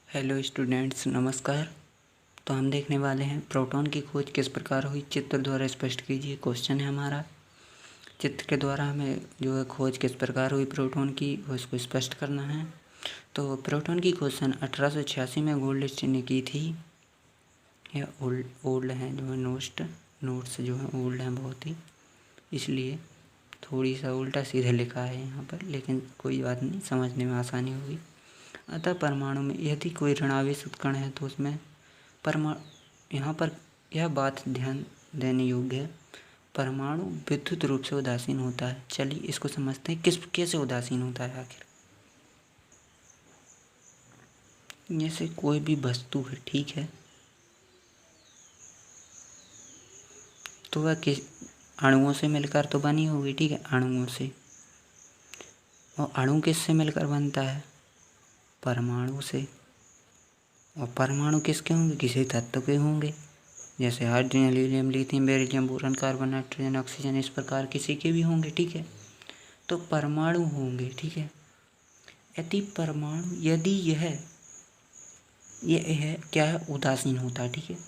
Hello students, नमस्कार। तो हम देखने वाले हैं प्रोटॉन की खोज किस प्रकार हुई। चित्र द्वारा स्पष्ट कीजिए। क्वेश्चन है हमारा, चित्र के द्वारा हमें जो है खोज किस प्रकार हुई प्रोटॉन की, वो इसको स्पष्ट करना है। तो प्रोटॉन की खोज सन 1886 में गोल्डस्टीन ने की थी। यह ओल्ड है, जो है नोट्स जो है ओल्ड हैं बहुत ही, इसलिए थोड़ी सा उल्टा सीधा लिखा है यहाँ पर, लेकिन कोई बात नहीं, समझने में आसानी होगी। अतः परमाणु में यदि कोई ऋणावेश कण है तो उसमें यहाँ पर यह बात ध्यान देने योग्य है, परमाणु विद्युत रूप से उदासीन होता है। चलिए इसको समझते हैं कैसे उदासीन होता है आखिर। जैसे कोई भी वस्तु है, ठीक है, तो वह किस अणुओं से मिलकर तो बनी होगी, ठीक है, अणुओं से। और अणु किससे मिलकर बनता है? परमाणु से। और परमाणु किसके होंगे? किसी तत्व के होंगे, जैसे hydrogen, helium, lithium, beryllium, boron, carbon, nitrogen, oxygen, इस प्रकार किसी के भी होंगे, ठीक है। तो परमाणु होंगे, ठीक है। यदि यह क्या है? उदासीन होता है, ठीक है।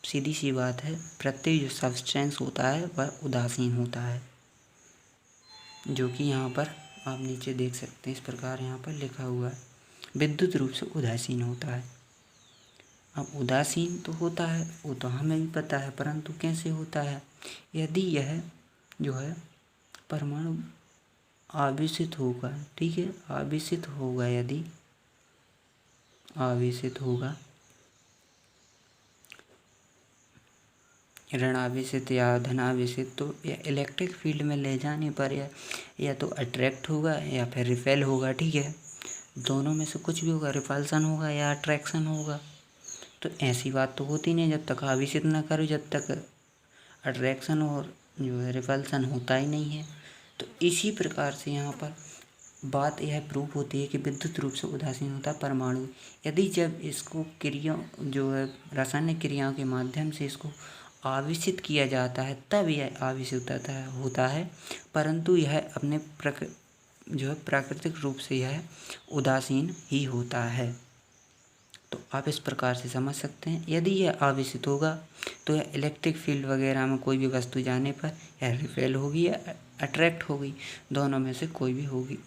सीधी सी बात है, प्रत्येक जो सब्सटेंस होता है वह उदासीन होता है, जो कि यहाँ पर आप नीचे देख सकते हैं, इस प्रकार यहाँ पर लिखा हुआ है, विद्युत रूप से उदासीन होता है। अब उदासीन तो होता है, वो तो हमें भी पता है, परंतु कैसे होता है? यदि यह जो है परमाणु आवेशित होगा, ठीक है, आवेशित होगा, यदि आवेशित होगा, ऋण आवेशित या धन आवेशित, तो यह इलेक्ट्रिक फील्ड में ले जाने पर या तो अट्रैक्ट होगा या फिर रिपेल होगा, ठीक है। दोनों में से कुछ भी होगा, रिपल्सन होगा या अट्रैक्शन होगा। तो ऐसी बात तो होती नहीं जब तक आवेशित ना करो, जब तक अट्रैक्शन और जो है रिपल्सन होता ही नहीं है। तो इसी प्रकार से यहाँ पर बात यह प्रूफ होती है कि विद्युत रूप से उदासीन होता है परमाणु, यदि जब इसको क्रिया जो है रासायनिक क्रियाओं के माध्यम से इसको आवेशित किया जाता है, तब यह आवेशित होता है, परंतु यह अपने जो है प्राकृतिक रूप से यह उदासीन ही होता है। तो आप इस प्रकार से समझ सकते हैं, यदि यह आवेशित होगा तो यह इलेक्ट्रिक फील्ड वगैरह में कोई भी वस्तु जाने पर यह रिपेल होगी या अट्रैक्ट होगी, दोनों में से कोई भी होगी,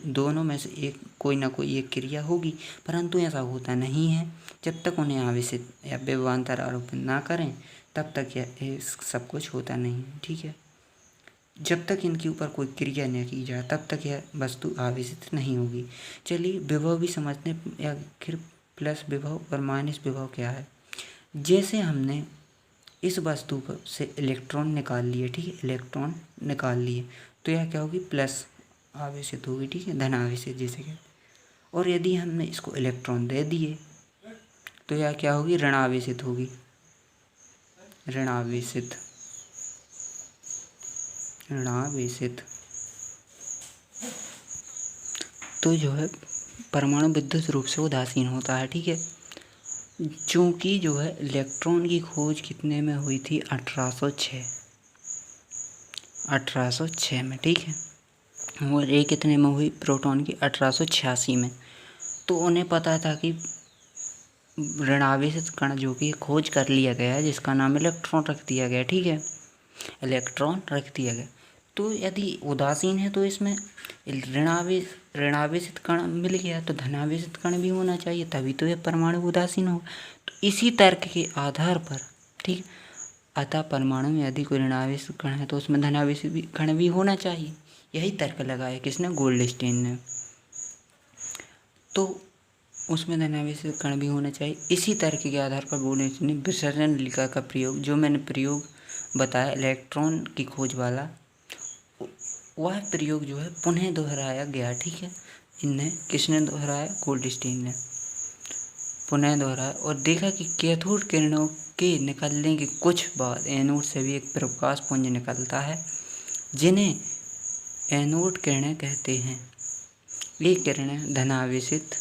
दोनों में से एक कोई ना कोई एक क्रिया होगी। परंतु ऐसा होता नहीं है, जब तक उन्हें आवेशित या विभवांतर आरोपित ना करें तब तक यह सब कुछ होता नहीं है, ठीक है। जब तक इनके ऊपर कोई क्रिया न की जाए तब तक यह वस्तु आवेशित नहीं होगी। चलिए विभव भी समझते हैं, या फिर प्लस विभव और माइनस विभव क्या है। जैसे हमने इस वस्तु से इलेक्ट्रॉन निकाल लिए, ठीक है, इलेक्ट्रॉन निकाल लिए, तो यह क्या होगी? प्लस आवेशित होगी, ठीक है, धन आवेशित जिसे कहते। और यदि हमने इसको इलेक्ट्रॉन दे दिए तो यह क्या होगी? ऋण आवेशित होगी, ऋण आवेशित, ऋण आवेशित। तो जो है परमाणु विद्युत रूप से उदासीन होता है, ठीक है। चूँकि जो है इलेक्ट्रॉन की खोज कितने में हुई थी? 1806 में, ठीक है। और ये कितने में हुई? प्रोटॉन की 1886 में। तो उन्हें पता था कि ऋणावेशित कण जो कि खोज कर लिया गया है, जिसका नाम इलेक्ट्रॉन रख दिया गया, ठीक है, इलेक्ट्रॉन रख दिया गया। तो यदि उदासीन है तो इसमें ऋणावेशित कण मिल गया, तो धनावेशित कण भी होना चाहिए, तभी तो यह परमाणु उदासीन हो। तो इसी तर्क के आधार पर, ठीक, अतः परमाणु में यदि कोई ऋणावेशित कण है तो उसमें धनावेशित कण भी होना चाहिए। यही तर्क लगाया किसने? गोल्डस्टीन ने। तो उसमें धनावेशित कण भी होना चाहिए। इसी तर्क के आधार पर गोल्डस्टीन ने विसर्जन नलिका का प्रयोग, जो मैंने प्रयोग बताया इलेक्ट्रॉन की खोज वाला, वह प्रयोग जो है पुनः दोहराया गया, ठीक है। इन्हें किसने दोहराया? गोल्डस्टीन ने पुनः दोहराया और देखा कि कैथोड किरणों के निकलने के कुछ बाद एनोड से भी एक प्रकाश पुंज निकलता है, जिन्हें एनोड किरणें कहते हैं। ये किरणें धनावेशित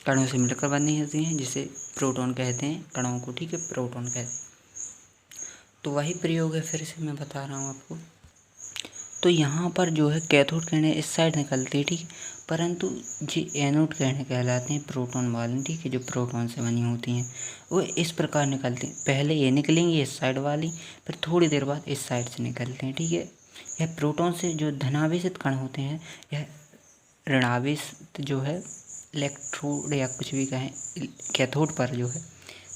कणों से मिलकर बनी होती हैं, जिसे प्रोटॉन कहते हैं, कणों को, ठीक है, प्रोटॉन कहते हैं। तो वही प्रयोग है, फिर से मैं बता रहा हूँ आपको। तो यहाँ पर जो है कैथोड किरणें इस साइड निकलती है, ठीक है, परंतु जो एनोड किरणें कहलाते हैं प्रोटॉन वाली, ठीक है, जो प्रोटॉन से बनी होती हैं, वो इस प्रकार निकलती हैं। पहले ये निकलेंगी इस साइड वाली, फिर थोड़ी देर बाद इस साइड से निकलते हैं, ठीक है। यह प्रोटॉन से जो धनावेशित कण होते हैं, यह ऋणावेशित जो है इलेक्ट्रोड या कुछ भी कहें, कैथोड पर जो है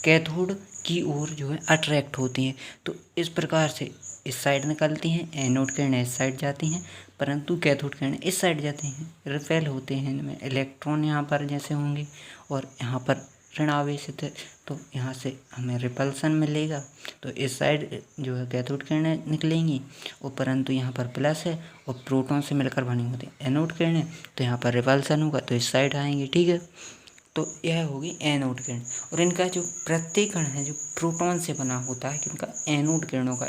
कैथोड की ओर जो है अट्रैक्ट होती हैं। तो इस प्रकार से इस साइड निकलती हैं, एनोड किरणें इस साइड जाती हैं, परंतु कैथोड किरणें इस साइड जाती हैं, रिपेल होते हैं इनमें। इलेक्ट्रॉन यहाँ पर जैसे होंगे और यहाँ पर ऋण आवेशित है, तो यहाँ से हमें रिपल्सन मिलेगा। तो इस साइड जो है कैथोड किरणें निकलेंगी और परंतु यहाँ पर प्लस है और प्रोटॉन से मिलकर बनी होती है एनोड किरणें, तो यहाँ पर रिपल्सन होगा तो इस साइड आएंगे, ठीक है। तो यह होगी एनोड किरण। और इनका जो प्रत्येक कण है जो प्रोटॉन से बना होता है, इनका एनोड किरणों का,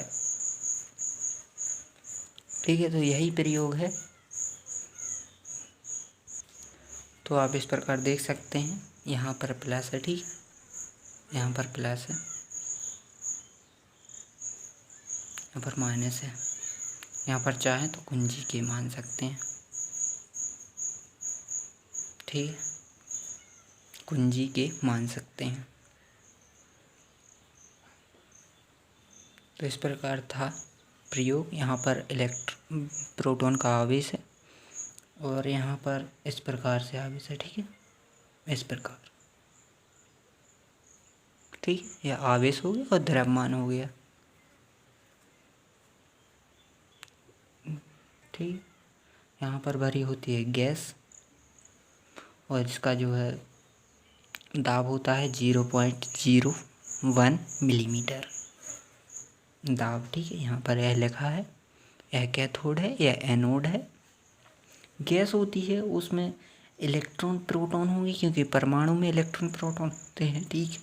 ठीक है। तो यही प्रयोग है। तो आप इस प्रकार देख सकते हैं, यहाँ पर प्लस है, ठीक, यहाँ पर प्लस है, यहाँ पर माइनस है, यहाँ पर चाहे तो कुंजी के मान सकते हैं, ठीक है, कुंजी के मान सकते हैं। तो इस प्रकार था प्रयोग। यहाँ पर प्रोटॉन का आवेश है और यहाँ पर इस प्रकार से आवेश है, ठीक है, इस प्रकार, ठीक है। यह आवेश हो गया और द्रव्यमान हो गया, ठीक। यहाँ पर भरी होती है गैस और इसका जो है दाब होता है 0.01 मिलीमीटर दाब, ठीक है। यहाँ पर यह लिखा है, यह कैथोड है, यह एनोड है। गैस होती है, उसमें इलेक्ट्रॉन प्रोटॉन होंगे क्योंकि परमाणु में इलेक्ट्रॉन प्रोटॉन होते हैं, ठीक है।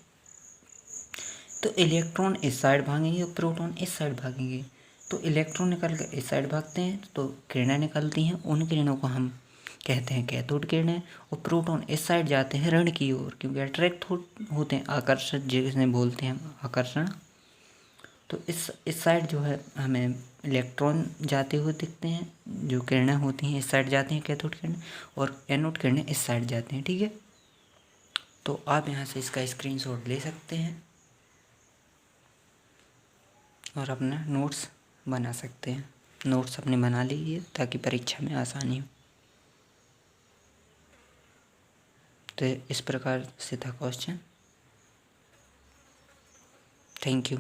तो इलेक्ट्रॉन इस साइड भागेंगे और प्रोटॉन इस साइड भागेंगे। तो इलेक्ट्रॉन निकल कर इस साइड भागते हैं तो किरणें निकलती हैं, उन किरणों को हम कहते हैं कैथोड किरणें। और प्रोटॉन इस साइड जाते हैं ऋण की ओर, क्योंकि अट्रैक्ट होते हैं, आकर्षण जिसे बोलते हैं हम, आकर्षण। तो इस साइड जो है हमें इलेक्ट्रॉन जाते हुए दिखते हैं, जो किरणें होती हैं इस साइड जाती हैं कैथोड किरणें, और एनोड किरणें इस साइड जाती हैं, ठीक है। तो आप यहाँ से इसका स्क्रीनशॉट ले सकते हैं और अपना नोट्स बना सकते हैं। नोट्स अपने बना लीजिए ताकि परीक्षा में आसानी हो। तो इस प्रकार से था क्वेश्चन। Thank you.